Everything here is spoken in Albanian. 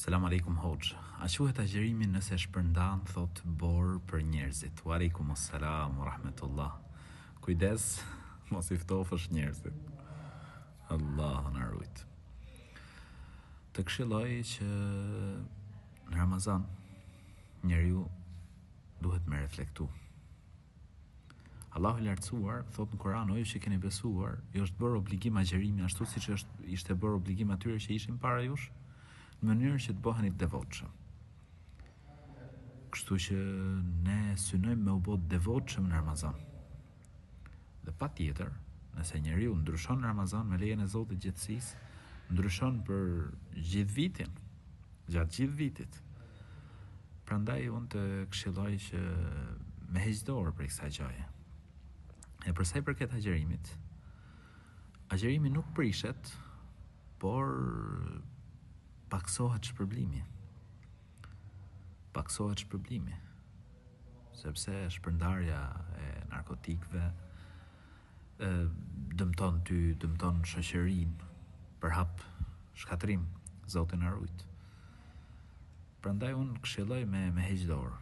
Selam aleikum hoxh. A quhet agjerimi nëse shpërndan thot borë për njerëzit? Wa aleikum assalam wa rahmetullah. Kujdes, mos I ftofësh njerëzit. Allah na rujt. Të këshilloj që në Ramazan njeriu duhet me reflektu. Allahu I lartësuar thot në Kur'an, o ju që keni besuar, ju është bërë obligim agjerimi ashtu siç ishte bërë obligim atyre që ishin para jush, në mënyrë që të bëheni të devotshëm. Kështu që ne synojmë me u bë të devotshëm në Ramazan. Dhe patjetër, nëse njeriu ndryshon në Ramazan me lejen e Zotit gjithësisë, ndryshon për gjithë vitin, gjatë gjithë vitit. Prandaj unë të këshilloj që me heq dorë për kësaj gjaje. E për sa I përket agjerimit, agjerimi nuk prishet, por paksohet shpërblimi. Paksohet shpërblimi. Sepse shpërndarja e narkotikëve dëmton ty, dëmton shoqërinë, përhap shkatrim, Zoti na rujt. Prandaj unë këshilloj me heq dorë.